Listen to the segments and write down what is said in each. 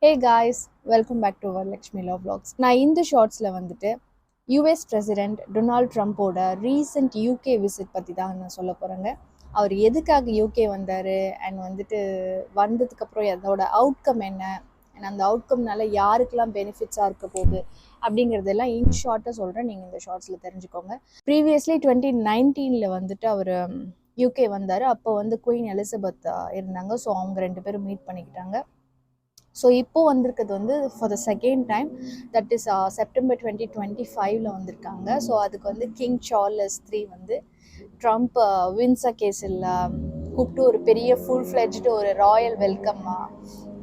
Hey guys, welcome back to our Lakshmi Law Vlogs. நான் இந்த ஷார்ட்ஸில் வந்துட்டு யூஎஸ் பிரசிடெண்ட் டொனால்ட் ட்ரம்ப்போட ரீசெண்ட் யூகே விசிட் பற்றி தான் நான் சொல்ல போகிறேங்க. அவர் எதுக்காக யூகே வந்தார் அண்ட் வந்துட்டு வந்ததுக்கப்புறம் அதோட அவுட்கம் என்ன அண்ட் அந்த அவுட்கம்னால யாருக்கெல்லாம் பெனிஃபிட்ஸாக இருக்க போகுது அப்படிங்கிறதெல்லாம் இன் ஷார்ட்டாக சொல்கிறேன், நீங்கள் இந்த ஷார்ட்ஸில் தெரிஞ்சுக்கோங்க. ப்ரீவியஸ்லி 2019 வந்துட்டு அவர் யூகே வந்தார். அப்போ வந்து குயின் எலிசபெத் இருந்தாங்க. ஸோ அவங்க ரெண்டு பேரும் மீட் பண்ணிக்கிட்டாங்க. ஸோ இப்போ வந்திருக்கிறது வந்து for the second time, that is September 2025 வந்திருக்காங்க. ஸோ அதுக்கு வந்து கிங் சார்லஸ் III வந்து ட்ரம்ப் வின்சர் கேஸில் கூப்பிட்டு ஒரு பெரிய ஃபுல் ஃப்ளெஜ்டு ஒரு ராயல் வெல்கம்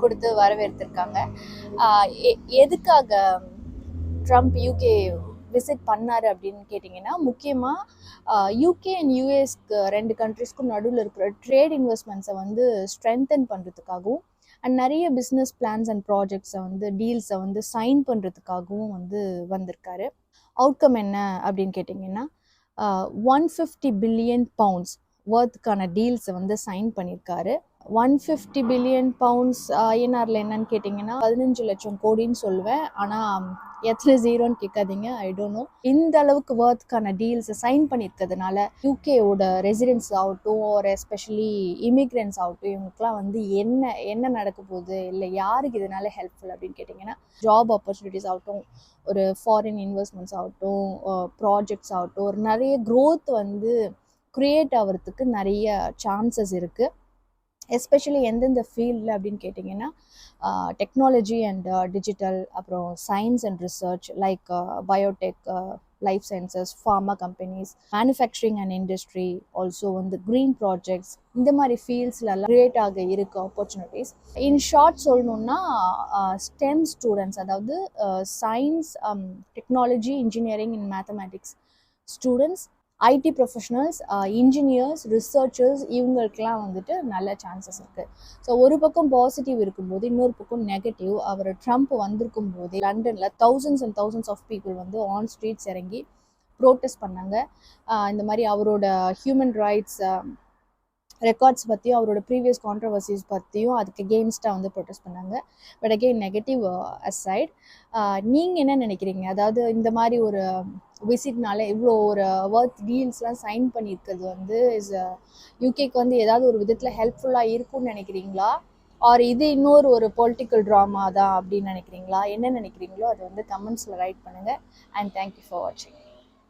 கொடுத்து வரவேற்றிருக்காங்க. எதுக்காக ட்ரம்ப் யூகே விசிட் பண்ணார் அப்படின்னு கேட்டிங்கன்னா, முக்கியமாக யூகே அண்ட் யூஎஸ்க்கு ரெண்டு கண்ட்ரிஸ்க்கும் நடுவில் இருக்கிற ட்ரேட் இன்வெஸ்ட்மெண்ட்ஸை வந்து ஸ்ட்ரென்தன் பண்ணுறதுக்காகவும் அண்ட் நிறைய பிஸ்னஸ் பிளான்ஸ் அண்ட் ப்ராஜெக்ட்ஸை வந்து டீல்ஸை வந்து சைன் பண்ணுறதுக்காகவும் வந்து வந்திருக்காரு. அவுட்கம் என்ன அப்படின்னு கேட்டிங்கன்னா, 150 பில்லியன் பவுண்ட்ஸ் வர்த்துக்கான டீல்ஸை வந்து சைன் பண்ணியிருக்காரு. 150 பில்லியன் பவுண்ட்ஸ் ஐஎன்ஆரில் என்னன்னு கேட்டிங்கன்னா 15 லட்சம் கோடின்னு சொல்லுவேன். ஆனால் எத்தனை ஜீரோன்னு கேட்காதீங்க, ஐ டோன்ட் நோ. இந்த அளவுக்கு வர்த்துக்கான டீல்ஸை சைன் பண்ணியிருக்கிறதுனால யூகேவோட ரெசிடென்ட்ஸ் ஆகட்டும், ஒரு எஸ்பெஷலி இமிக்ரெண்ட்ஸ் ஆகட்டும், இவங்களுக்குலாம் வந்து என்ன நடக்க போகுது, இல்லை யாருக்கு இதனால ஹெல்ப்ஃபுல் அப்படின்னு கேட்டிங்கன்னா, ஜாப் ஆப்பர்ச்சுனிட்டிஸ் ஆகட்டும், ஒரு ஃபாரின் இன்வெஸ்ட்மெண்ட்ஸ் ஆகட்டும், ப்ராஜெக்ட்ஸ் ஆகட்டும், ஒரு நிறைய க்ரோத் வந்து க்ரியேட் ஆகிறதுக்கு நிறைய சான்சஸ் இருக்குது. எஸ்பெஷலி எந்தெந்த ஃபீல்டில் அப்படின்னு கேட்டிங்கன்னா, டெக்னாலஜி அண்ட் டிஜிட்டல், அப்புறம் science and research like Biotech, life sciences, pharma companies, manufacturing and industry, also வந்து க்ரீன் ப்ராஜெக்ட்ஸ், இந்த மாதிரி ஃபீல்ட்ஸ்லலாம் க்ரியேட் ஆக இருக்க ஆப்பர்ச்சுனிட்டிஸ். இன் ஷார்ட் சொல்லணுன்னா, ஸ்டெம் ஸ்டூடெண்ட்ஸ், அதாவது science, technology, engineering and mathematics students, ID professionals, engineers, researchers, இவங்களுக்கெல்லாம் வந்துட்டு நல்ல சான்சஸ் இருக்குது. ஸோ ஒரு பக்கம் பாசிட்டிவ் இருக்கும்போது இன்னொரு பக்கம் நெகட்டிவ். அவர் ட்ரம்ப் வந்திருக்கும் போது லண்டனில் thousands and thousands of people வந்து ஆன் ஸ்ட்ரீட்ஸ் இறங்கி ப்ரோட்டஸ்ட் பண்ணாங்க. இந்த மாதிரி அவரோட ஹியூமன் ரைட்ஸ் ரெக்கார்ட்ஸ் பற்றியும் அவரோட ப்ரீவியஸ் கான்ட்ரவர்சிஸ் பற்றியும் அதுக்கு எகெயின்ஸ்டாக வந்து ப்ரொட்டஸ்ட் பண்ணாங்க. பட் அகெயின் நெகட்டிவ் அசைட், நீங்கள் என்ன நினைக்கிறீங்க? அதாவது இந்த மாதிரி ஒரு விசிட்னால இவ்வளோ ஒரு ஒர்த் டீல்ஸ்லாம் சைன் பண்ணியிருக்கிறது வந்து யூகேக்கு வந்து ஏதாவது ஒரு விதத்தில் ஹெல்ப்ஃபுல்லாக இருக்கும்னு நினைக்கிறீங்களா? ஆர் இது இன்னொரு ஒரு பொலிட்டிக்கல் ட்ராமா தான் அப்படின்னு நினைக்கிறீங்களா? என்ன நினைக்கிறீங்களோ அதை வந்து கமெண்ட்ஸில் ரைட் பண்ணுங்கள். அண்ட் தேங்க்யூ ஃபார் வாட்சிங்.